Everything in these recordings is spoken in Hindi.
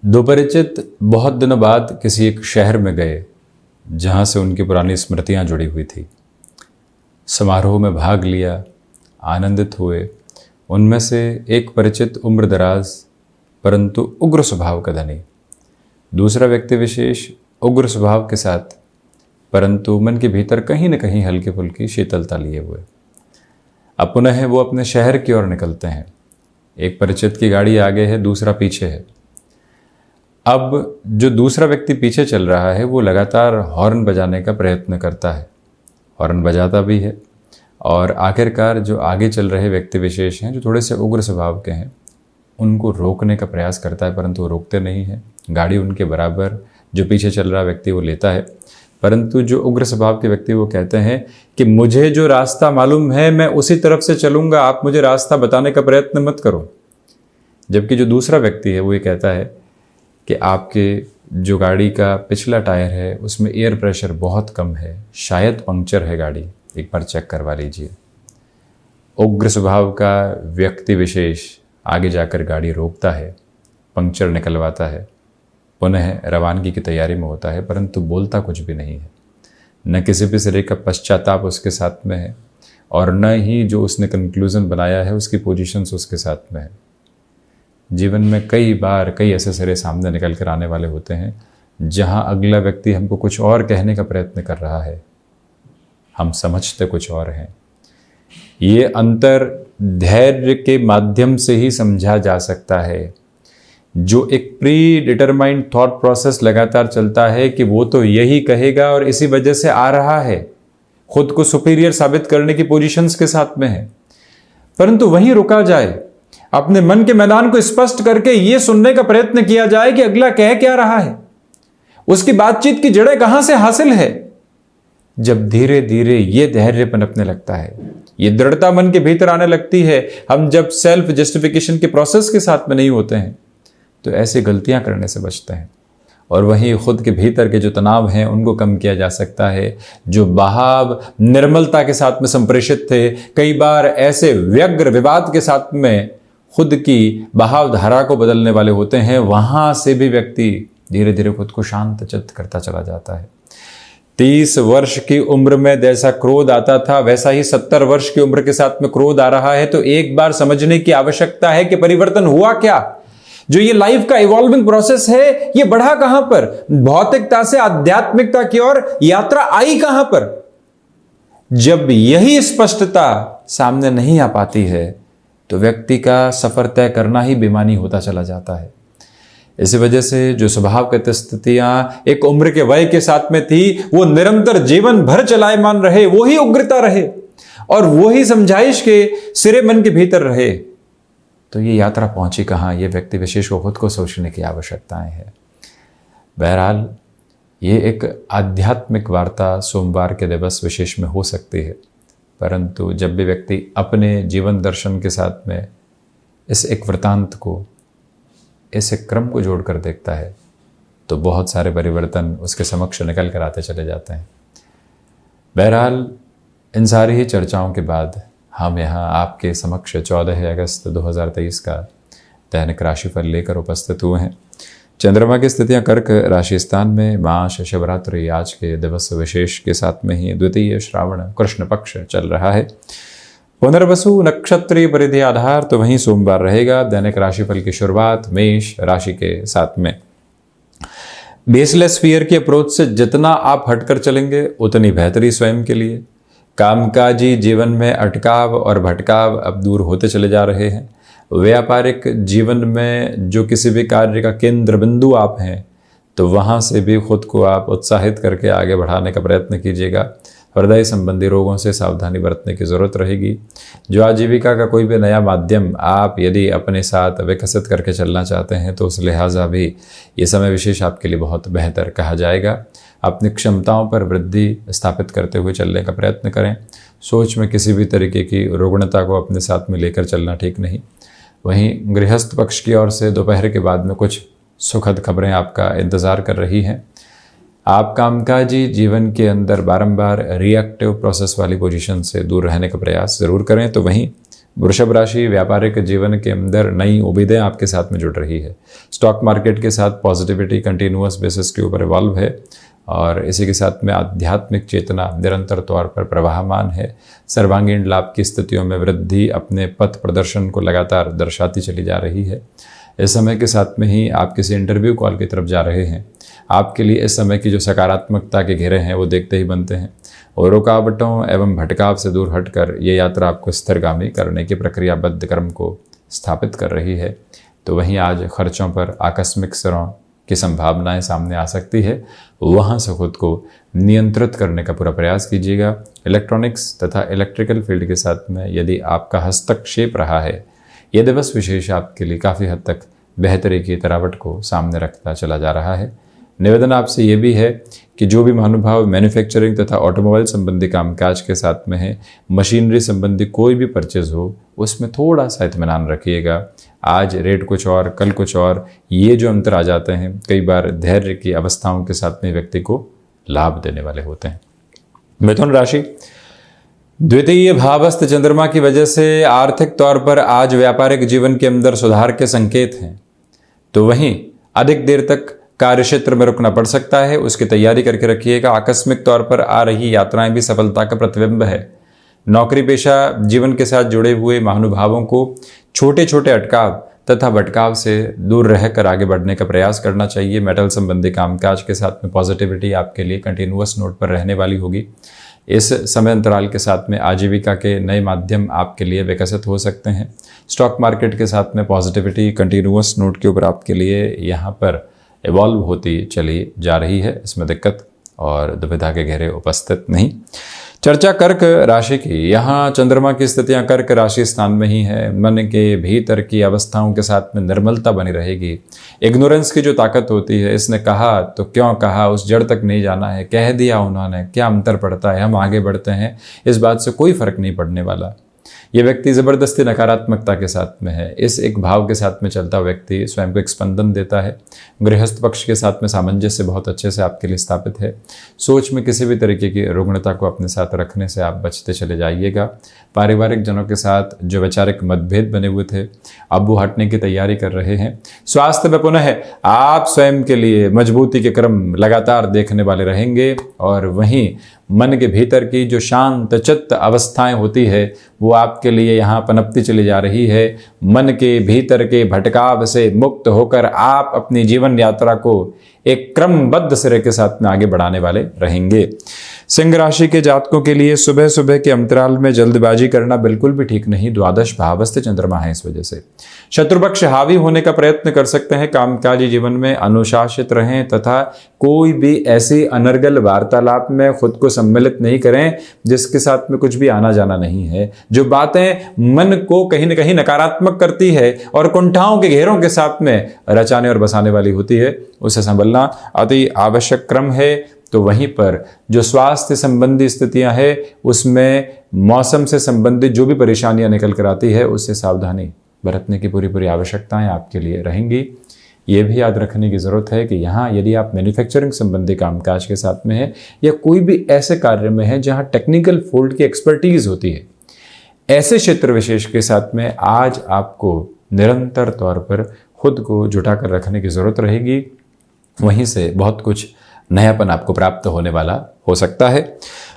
दो परिचित बहुत दिनों बाद किसी एक शहर में गए जहाँ से उनकी पुरानी स्मृतियाँ जुड़ी हुई थी। समारोह में भाग लिया, आनंदित हुए। उनमें से एक परिचित उम्रदराज परंतु उग्र स्वभाव का धनी, दूसरा व्यक्ति विशेष उग्र स्वभाव के साथ परंतु मन के भीतर कहीं न कहीं हल्की फुल्की शीतलता लिए हुए। अब पुनः वो अपने शहर की ओर निकलते हैं। एक परिचित की गाड़ी आगे है, दूसरा पीछे है। अब जो दूसरा व्यक्ति पीछे चल रहा है वो लगातार हॉर्न बजाने का प्रयत्न करता है, हॉर्न बजाता भी है और आखिरकार जो आगे चल रहे व्यक्ति विशेष हैं जो थोड़े से उग्र स्वभाव के हैं उनको रोकने का प्रयास करता है, परंतु वो रोकते नहीं हैं। गाड़ी उनके बराबर जो पीछे चल रहा व्यक्ति वो लेता है, परंतु जो उग्र स्वभाव के व्यक्ति वो कहते हैं कि मुझे जो रास्ता मालूम है मैं उसी तरफ से चलूँगा, आप मुझे रास्ता बताने का प्रयत्न मत करो। जबकि जो दूसरा व्यक्ति है वो ये कहता है कि आपके जो गाड़ी का पिछला टायर है उसमें एयर प्रेशर बहुत कम है, शायद पंक्चर है गाड़ी, एक बार चेक करवा लीजिए। उग्र स्वभाव का व्यक्ति विशेष आगे जाकर गाड़ी रोकता है, पंक्चर निकलवाता है, पुनः रवानगी की तैयारी में होता है, परंतु बोलता कुछ भी नहीं है। न किसी भी तरह का पश्चाताप उसके साथ में है और न ही जो उसने कंक्लूज़न बनाया है उसकी पोजीशंस उसके साथ में है। जीवन में कई बार कई ऐसे सिरे सामने निकल कर आने वाले होते हैं जहां अगला व्यक्ति हमको कुछ और कहने का प्रयत्न कर रहा है, हम समझते कुछ और हैं। ये अंतर धैर्य के माध्यम से ही समझा जा सकता है। जो एक प्री डिटरमाइंड थॉट प्रोसेस लगातार चलता है कि वो तो यही कहेगा और इसी वजह से आ रहा है, खुद को सुपीरियर साबित करने की पोजीशंस के साथ में है, परंतु वहीं रुका जाए, अपने मन के मैदान को स्पष्ट करके यह सुनने का प्रयत्न किया जाए कि अगला कह क्या रहा है, उसकी बातचीत की जड़ें कहां से हासिल है। जब धीरे धीरे यह धैर्य पनपने लगता है, यह दृढ़ता मन के भीतर आने लगती है, हम जब सेल्फ जस्टिफिकेशन के प्रोसेस के साथ में नहीं होते हैं तो ऐसी गलतियां करने से बचते हैं और वहीं खुद के भीतर के जो तनाव हैं उनको कम किया जा सकता है। जो बहाव निर्मलता के साथ में संप्रेषित थे, कई बार ऐसे व्यग्र विवाद के साथ में खुद की बहाव धारा को बदलने वाले होते हैं, वहां से भी व्यक्ति धीरे धीरे खुद को शांत चित्त करता चला जाता है। 30 वर्ष की उम्र में जैसा क्रोध आता था वैसा ही 70 वर्ष की उम्र के साथ में क्रोध आ रहा है। तो एक बार समझने की आवश्यकता है कि परिवर्तन हुआ क्या, जो ये लाइफ का इवॉल्विंग प्रोसेस है ये बढ़ा कहां पर, भौतिकता से आध्यात्मिकता की ओर यात्रा आई कहां पर। जब यही स्पष्टता सामने नहीं आ पाती है तो व्यक्ति का सफर तय करना ही बेमानी होता चला जाता है। इसी वजह से जो स्वभाव की स्थितियां एक उम्र के वय के साथ में थी वो निरंतर जीवन भर चलायमान रहे, वही उग्रता रहे और वही समझाइश के सिरे मन के भीतर रहे, तो ये यात्रा पहुंची कहां, ये व्यक्ति विशेष को खुद को सोचने की आवश्यकताएं है। बहरहाल ये एक आध्यात्मिक वार्ता सोमवार के दिवस विशेष में हो सकती है, परंतु जब भी व्यक्ति अपने जीवन दर्शन के साथ में इस एक वृतांत को, इस एक क्रम को जोड़कर देखता है तो बहुत सारे परिवर्तन उसके समक्ष निकल कर आते चले जाते हैं। बहरहाल इन सारी ही चर्चाओं के बाद हम यहाँ आपके समक्ष 14 अगस्त 2023 का दैनिक राशिफल लेकर उपस्थित हुए हैं। चंद्रमा की स्थितियां कर्क राशि स्थान में, मास शिवरात्रि आज के दिवस विशेष के साथ में ही द्वितीय श्रावण कृष्ण पक्ष चल रहा है। पुनर्वसु नक्षत्रीय परिधि आधार तो वहीं सोमवार रहेगा। दैनिक राशिफल की शुरुआत मेष राशि के साथ में। बेसलेस फियर की अप्रोच से जितना आप हटकर चलेंगे उतनी बेहतरी स्वयं के लिए। कामकाजी जीवन में अटकाव और भटकाव अब दूर होते चले जा रहे हैं। व्यापारिक जीवन में जो किसी भी कार्य का केंद्र बिंदु आप हैं तो वहाँ से भी खुद को आप उत्साहित करके आगे बढ़ाने का प्रयत्न कीजिएगा। हृदय संबंधी रोगों से सावधानी बरतने की ज़रूरत रहेगी। जो आजीविका का कोई भी नया माध्यम आप यदि अपने साथ विकसित करके चलना चाहते हैं तो उस लिहाजा भी ये समय विशेष आपके लिए बहुत बेहतर कहा जाएगा। अपनी क्षमताओं पर वृद्धि स्थापित करते हुए चलने का प्रयत्न करें। सोच में किसी भी तरीके की रुग्णता को अपने साथ में लेकर चलना ठीक नहीं। वहीं गृहस्थ पक्ष की ओर से दोपहर के बाद में कुछ सुखद खबरें आपका इंतज़ार कर रही हैं। आप कामकाजी जीवन के अंदर बारंबार रिएक्टिव प्रोसेस वाली पोजीशन से दूर रहने का प्रयास ज़रूर करें। तो वहीं वृषभ राशि, व्यापारिक जीवन के अंदर नई उम्मीदें आपके साथ में जुड़ रही है। स्टॉक मार्केट के साथ पॉजिटिविटी कंटिन्यूअस बेसिस के ऊपर इवॉल्व है और इसी के साथ में आध्यात्मिक चेतना निरंतर तौर पर प्रवाहमान है। सर्वांगीण लाभ की स्थितियों में वृद्धि अपने पथ प्रदर्शन को लगातार दर्शाती चली जा रही है। इस समय के साथ में ही आप किसी इंटरव्यू कॉल की तरफ जा रहे हैं। आपके लिए इस समय की जो सकारात्मकता के घेरे हैं वो देखते ही बनते हैं और रुकावटों एवं भटकाव से दूर हटकर ये यात्रा आपको स्थिरगामी करने की प्रक्रियाबद्ध क्रम को स्थापित कर रही है। तो वहीं आज खर्चों पर आकस्मिक स्तरों की संभावनाएं सामने आ सकती है, वहां से खुद को नियंत्रित करने का पूरा प्रयास कीजिएगा। इलेक्ट्रॉनिक्स तथा इलेक्ट्रिकल फील्ड के साथ में यदि आपका हस्तक्षेप रहा है, यह दिवस विशेष आपके लिए काफ़ी हद तक बेहतरी की तरावट को सामने रखता चला जा रहा है। निवेदन आपसे ये भी है कि जो भी महानुभाव मैन्युफैक्चरिंग तथा ऑटोमोबाइल संबंधी कामकाज के साथ में है, मशीनरी संबंधी कोई भी परचेज हो, उसमें थोड़ा सा इत्मीनान रखिएगा। आज रेट कुछ और, कल कुछ और, ये जो अंतर आ जाते हैं कई बार धैर्य की अवस्थाओं के साथ में व्यक्ति को लाभ देने वाले होते हैं। मिथुन राशि, द्वितीय भावस्थ चंद्रमा की वजह से आर्थिक तौर पर आज व्यापारिक जीवन के अंदर सुधार के संकेत हैं, तो वहीं अधिक देर तक कार्य क्षेत्र में रुकना पड़ सकता है, उसकी तैयारी करके रखिएगा। आकस्मिक तौर पर आ रही यात्राएं भी सफलता का प्रतिबिंब है। नौकरी पेशा जीवन के साथ जुड़े हुए महानुभावों को छोटे छोटे अटकाव तथा भटकाव से दूर रहकर आगे बढ़ने का प्रयास करना चाहिए। मेटल संबंधी कामकाज के साथ में पॉजिटिविटी आपके लिए कंटिन्यूअस नोट पर रहने वाली होगी। इस समय अंतराल के साथ में आजीविका के नए माध्यम आपके लिए विकसित हो सकते हैं। स्टॉक मार्केट के साथ में पॉजिटिविटी कंटिन्यूअस नोट के ऊपर आपके लिए यहाँ पर इवॉल्व होती चली जा रही है, इसमें दिक्कत और दुविधा के घेरे उपस्थित नहीं। चर्चा कर्क राशि की, यहाँ चंद्रमा की स्थितियाँ कर्क राशि स्थान में ही है। मन के भीतर की अवस्थाओं के साथ में निर्मलता बनी रहेगी। इग्नोरेंस की जो ताकत होती है, इसने कहा तो क्यों कहा, उस जड़ तक नहीं जाना है, कह दिया उन्होंने, क्या अंतर पड़ता है, हम आगे बढ़ते हैं, इस बात से कोई फर्क नहीं पड़ने वाला। ये व्यक्ति ज़बरदस्ती नकारात्मकता के साथ में है। इस एक भाव के साथ में चलता व्यक्ति स्वयं को एक स्पंदन देता है। गृहस्थ पक्ष के साथ में सामंजस्य बहुत अच्छे से आपके लिए स्थापित है। सोच में किसी भी तरीके की रुग्णता को अपने साथ रखने से आप बचते चले जाइएगा। पारिवारिक जनों के साथ जो वैचारिक मतभेद बने हुए थे, अब वो हटने की तैयारी कर रहे हैं। स्वास्थ्य में पुनः आप स्वयं के लिए मजबूती के क्रम लगातार देखने वाले रहेंगे और वहीं मन के भीतर की जो शांत चित्त अवस्थाएं होती है वो आपके लिए यहाँ पनपती चली जा रही है। मन के भीतर के भटकाव से मुक्त होकर आप अपनी जीवन यात्रा को एक क्रमबद्ध सिरे के साथ में आगे बढ़ाने वाले रहेंगे। सिंह राशि के जातकों के लिए सुबह सुबह के अंतराल में जल्दबाजी करना बिल्कुल भी ठीक नहीं। द्वादश भावस्थ चंद्रमा है, इस वजह से शत्रुपक्ष हावी होने का प्रयत्न कर सकते हैं। कामकाजी जीवन में अनुशासित रहें तथा कोई भी ऐसी अनर्गल वार्तालाप में खुद को सम्मिलित नहीं करें जिसके साथ में कुछ भी आना जाना नहीं है। जो बातें मन को कहीं न कहीं नकारात्मक करती है और कुंठाओं के घेरों के साथ में रचाने और बसाने वाली होती है, उसे संभलना अति आवश्यक क्रम है। तो वहीं पर जो स्वास्थ्य संबंधी स्थितियां हैं उसमें मौसम से संबंधित जो भी परेशानियां निकल कर आती है उससे सावधानी बरतने की पूरी आवश्यकताएं आपके लिए रहेंगी। ये भी याद रखने की ज़रूरत है कि यहाँ यदि आप मैन्युफैक्चरिंग संबंधी कामकाज के साथ में हैं या कोई भी ऐसे कार्य में है जहाँ टेक्निकल फील्ड की एक्सपर्टीज़ होती है, ऐसे क्षेत्र विशेष के साथ में आज आपको निरंतर तौर पर खुद को जुटा कर रखने की ज़रूरत रहेगी। वहीं से बहुत कुछ नयापन आपको प्राप्त होने वाला हो सकता है।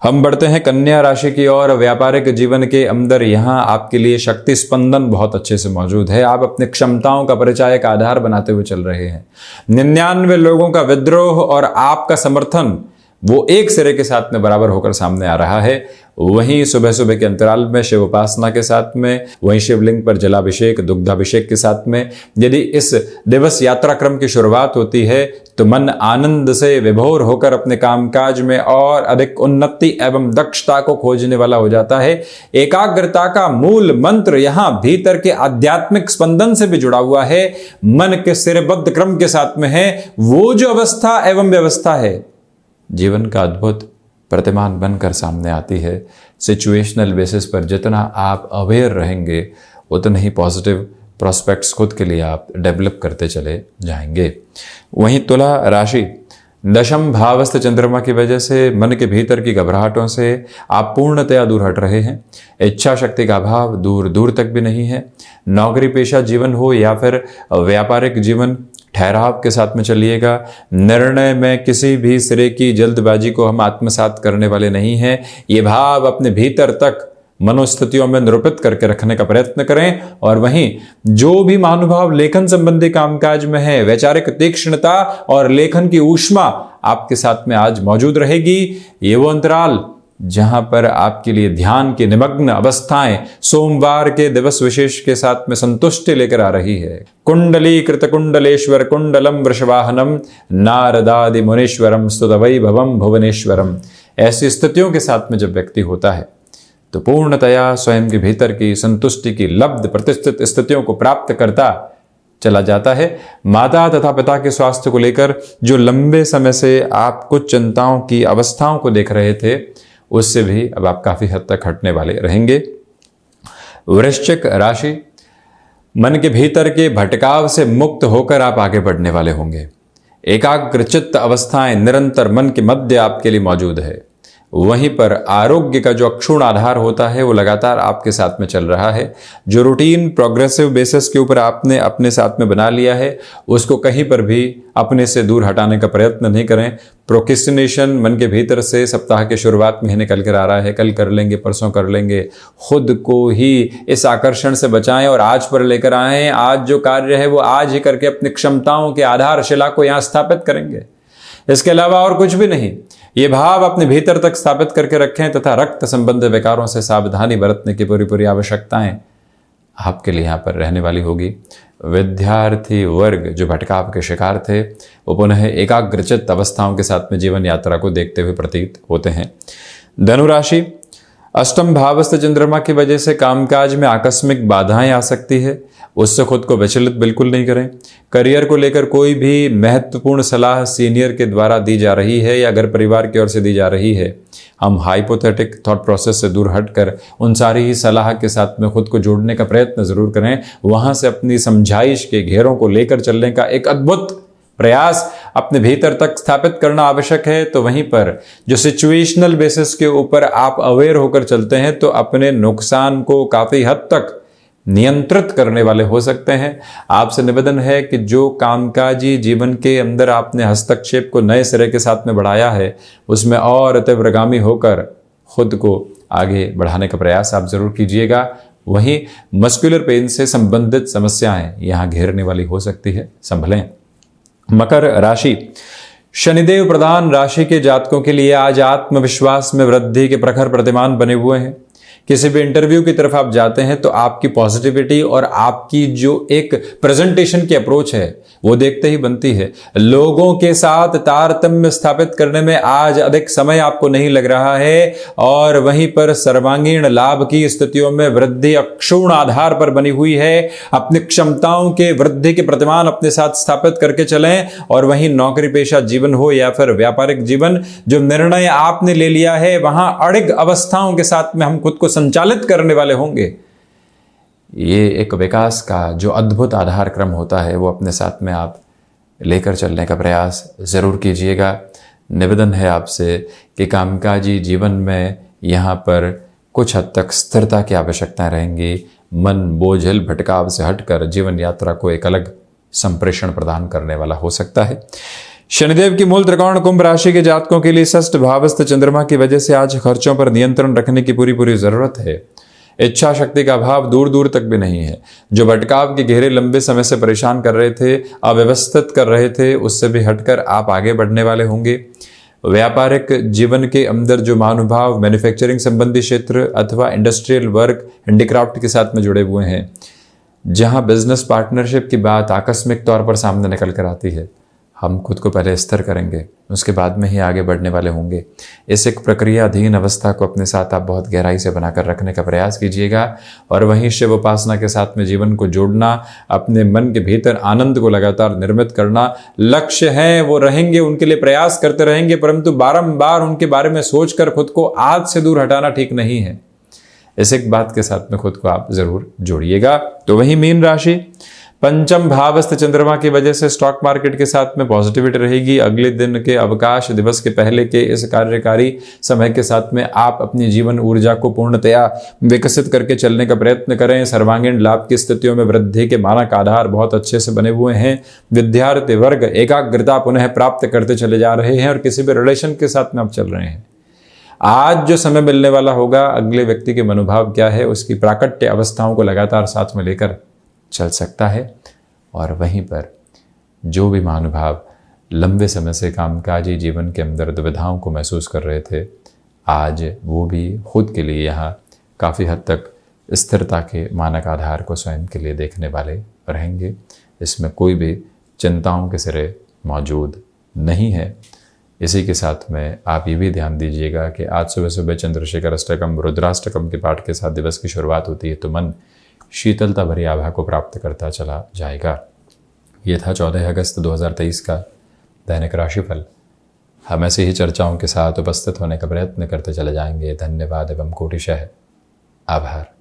हम बढ़ते हैं कन्या राशि की ओर। व्यापारिक जीवन के अंदर यहाँ आपके लिए शक्ति स्पंदन बहुत अच्छे से मौजूद है। आप अपनी क्षमताओं का परिचय का आधार बनाते हुए चल रहे हैं। 99 लोगों का विद्रोह और आपका समर्थन वो एक सिरे के साथ में बराबर होकर सामने आ रहा है। वहीं सुबह सुबह के अंतराल में शिव उपासना के साथ में, वहीं शिवलिंग पर जलाभिषेक दुग्धाभिषेक के साथ में यदि इस दिवस यात्रा क्रम की शुरुआत होती है तो मन आनंद से विभोर होकर अपने कामकाज में और अधिक उन्नति एवं दक्षता को खोजने वाला हो जाता है। एकाग्रता का मूल मंत्र यहाँ भीतर के आध्यात्मिक स्पंदन से भी जुड़ा हुआ है। मन के सिरबद्ध क्रम के साथ में है वो जो अवस्था एवं व्यवस्था है, जीवन का अद्भुत प्रतिमान बनकर सामने आती है। सिचुएशनल बेसिस पर जितना आप अवेयर रहेंगे उतने ही पॉजिटिव प्रोस्पेक्ट्स खुद के लिए आप डेवलप करते चले जाएंगे। वहीं तुला राशि, दशम भावस्थ चंद्रमा की वजह से मन के भीतर की घबराहटों से आप पूर्णतया दूर हट रहे हैं। इच्छा शक्ति का अभाव दूर दूर तक भी नहीं है। नौकरी पेशा जीवन हो या फिर व्यापारिक जीवन, ठहराव के साथ में चलिएगा। निर्णय में किसी भी सिरे की जल्दबाजी को हम आत्मसात करने वाले नहीं हैं। ये भाव अपने भीतर तक मनोस्थितियों में निरूपित करके रखने का प्रयत्न करें। और वहीं जो भी महानुभाव लेखन संबंधी कामकाज में है, वैचारिक तीक्ष्णता और लेखन की ऊष्मा आपके साथ में आज मौजूद रहेगी। ये वो अंतराल जहां पर आपके लिए ध्यान की निमग्न अवस्थाएं सोमवार के दिवस विशेष के साथ में संतुष्टि लेकर आ रही है। कुंडली कृत कुंडलेश्वर कुंडलम वृषवाहनम नारदादि मुनीश्वरम स्तुत वैभवम भुवनेश्वरम। ऐसी स्थितियों के साथ में जब व्यक्ति होता है तो पूर्णतया स्वयं के भीतर की संतुष्टि की लब्ध प्रतिष्ठित स्थितियों को प्राप्त करता चला जाता है। माता तथा पिता के स्वास्थ्य को लेकर जो लंबे समय से आप कुछ चिंताओं की अवस्थाओं को देख रहे थे, उससे भी अब आप काफी हद तक हटने वाले रहेंगे। वृश्चिक राशि, मन के भीतर के भटकाव से मुक्त होकर आप आगे बढ़ने वाले होंगे। एकाग्रचित्त अवस्थाएं निरंतर मन के मध्य आपके लिए मौजूद है। वहीं पर आरोग्य का जो अक्षुण आधार होता है वो लगातार आपके साथ में चल रहा है। जो रूटीन प्रोग्रेसिव बेसिस के ऊपर आपने अपने साथ में बना लिया है, उसको कहीं पर भी अपने से दूर हटाने का प्रयत्न नहीं करें। प्रोक्रेस्टिनेशन मन के भीतर से सप्ताह के शुरुआत में ही निकल कर आ रहा है। कल कर लेंगे, परसों कर लेंगे। खुद को ही इस आकर्षण से बचाएं और आज पर लेकर आएं। आज जो कार्य है वो आज ही करके अपनी क्षमताओं के आधारशिला को यहाँ स्थापित करेंगे। इसके अलावा और कुछ भी नहीं। ये भाव अपने भीतर तक स्थापित करके रखें तथा रक्त संबंधी विकारों से सावधानी बरतने की पूरी पूरी आवश्यकताएं आपके लिए यहाँ पर रहने वाली होगी। विद्यार्थी वर्ग जो भटकाव के शिकार थे, वो पुनः एकाग्रचित्त अवस्थाओं के साथ में जीवन यात्रा को देखते हुए प्रतीत होते हैं। धनुराशि, अष्टम भावस्थ चंद्रमा की वजह से कामकाज में आकस्मिक बाधाएं आ सकती है। उससे खुद को विचलित बिल्कुल नहीं करें। करियर को लेकर कोई भी महत्वपूर्ण सलाह सीनियर के द्वारा दी जा रही है या अगर परिवार की ओर से दी जा रही है, हम हाइपोथेटिक थॉट प्रोसेस से दूर हटकर उन सारी ही सलाह के साथ में खुद को जोड़ने का प्रयत्न जरूर करें। वहां से अपनी समझाइश के घेरों को लेकर चलने का एक अद्भुत प्रयास अपने भीतर तक स्थापित करना आवश्यक है। तो वहीं पर जो सिचुएशनल बेसिस के ऊपर आप अवेयर होकर चलते हैं तो अपने नुकसान को काफी हद तक नियंत्रित करने वाले हो सकते हैं। आपसे निवेदन है कि जो कामकाजी जीवन के अंदर आपने हस्तक्षेप को नए सिरे के साथ में बढ़ाया है, उसमें और तीव्रगामी होकर खुद को आगे बढ़ाने का प्रयास आप जरूर कीजिएगा। वहीं मस्कुलर पेन से संबंधित समस्याएं यहाँ घेरने वाली हो सकती है, संभलें। मकर राशि, शनिदेव प्रधान राशि के जातकों के लिए आज आत्मविश्वास में वृद्धि के प्रखर प्रतिमान बने हुए हैं। किसी भी इंटरव्यू की तरफ आप जाते हैं तो आपकी पॉजिटिविटी और आपकी जो एक प्रेजेंटेशन की अप्रोच है वो देखते ही बनती है। लोगों के साथ तारतम्य स्थापित करने में आज अधिक समय आपको नहीं लग रहा है और वहीं पर सर्वांगीण लाभ की स्थितियों में वृद्धि अक्षुण आधार पर बनी हुई है। अपनी क्षमताओं के वृद्धि के प्रतिमान अपने साथ स्थापित करके चलें। और वहीं नौकरी पेशा जीवन हो या फिर व्यापारिक जीवन, जो निर्णय आपने ले लिया है वहां अड़िग अवस्थाओं के साथ में हम खुद को संचालित करने वाले होंगे। ये एक विकास का जो अद्भुत आधार क्रम होता है वो अपने साथ में आप लेकर चलने का प्रयास जरूर कीजिएगा। निवेदन है आपसे कि कामकाजी जीवन में यहाँ पर कुछ हद तक स्थिरता की आवश्यकता रहेंगी। मन बोझिल भटकाव से हटकर जीवन यात्रा को एक अलग संप्रेषण प्रदान करने वाला हो सकता है। शनिदेव की मूल त्रिकोण कुंभ राशि के जातकों के लिए षष्ठ भावस्थ चंद्रमा की वजह से आज खर्चों पर नियंत्रण रखने की पूरी जरूरत है। इच्छा शक्ति का अभाव दूर दूर तक भी नहीं है। जो भटकाव के घेरे लंबे समय से परेशान कर रहे थे, अव्यवस्थित कर रहे थे, उससे भी हटकर आप आगे बढ़ने वाले होंगे। व्यापारिक जीवन के अंदर जो महानुभाव मैन्युफैक्चरिंग संबंधी क्षेत्र अथवा इंडस्ट्रियल वर्क, हैंडीक्राफ्ट के साथ में जुड़े हुए हैं, जहां बिजनेस पार्टनरशिप की बात आकस्मिक तौर पर सामने निकल कर आती है, हम खुद को पहले स्थिर करेंगे, उसके बाद में ही आगे बढ़ने वाले होंगे। इस एक प्रक्रिया अधीन अवस्था को अपने साथ आप बहुत गहराई से बनाकर रखने का प्रयास कीजिएगा। और वहीं शिव उपासना के साथ में जीवन को जोड़ना, अपने मन के भीतर आनंद को लगातार निर्मित करना, लक्ष्य हैं वो रहेंगे, उनके लिए प्रयास करते रहेंगे, परंतु बारंबार उनके बारे में सोचकर खुद को आज से दूर हटाना ठीक नहीं है। इस एक बात के साथ में खुद को आप जरूर जोड़िएगा। तो वहीं मीन राशि, पंचम भावस्थ चंद्रमा की वजह से स्टॉक मार्केट के साथ में पॉजिटिविटी रहेगी। अगले दिन के अवकाश दिवस के पहले के इस कार्यकारी समय के साथ में आप अपनी जीवन ऊर्जा को पूर्णतया विकसित करके चलने का प्रयत्न करें। सर्वांगीण लाभ की स्थितियों में वृद्धि के मानक आधार बहुत अच्छे से बने हुए हैं। विद्यार्थी वर्ग एकाग्रता पुनः प्राप्त करते चले जा रहे हैं और किसी भी रिलेशन के साथ में आप चल रहे हैं। आज जो समय मिलने वाला होगा, अगले व्यक्ति के मनोभाव क्या है उसकी प्राकट्य अवस्थाओं को लगातार साथ में लेकर चल सकता है। और वहीं पर जो भी महानुभाव लंबे समय से कामकाजी जीवन के अंदर दुविधाओं को महसूस कर रहे थे, आज वो भी खुद के लिए यहाँ काफ़ी हद तक स्थिरता के मानक आधार को स्वयं के लिए देखने वाले रहेंगे। इसमें कोई भी चिंताओं के सिरे मौजूद नहीं है। इसी के साथ में आप ये भी ध्यान दीजिएगा कि आज सुबह सुबह चंद्रशेखर अष्टकम रुद्राष्टकम के पाठ के साथ दिवस की शुरुआत होती है तो मन शीतलता भरी आभा को प्राप्त करता चला जाएगा। ये था 14 अगस्त 2023 का दैनिक राशिफल। हम ऐसे ही चर्चाओं के साथ उपस्थित होने का प्रयत्न करते चले जाएंगे। धन्यवाद एवं कोटिशः आभार।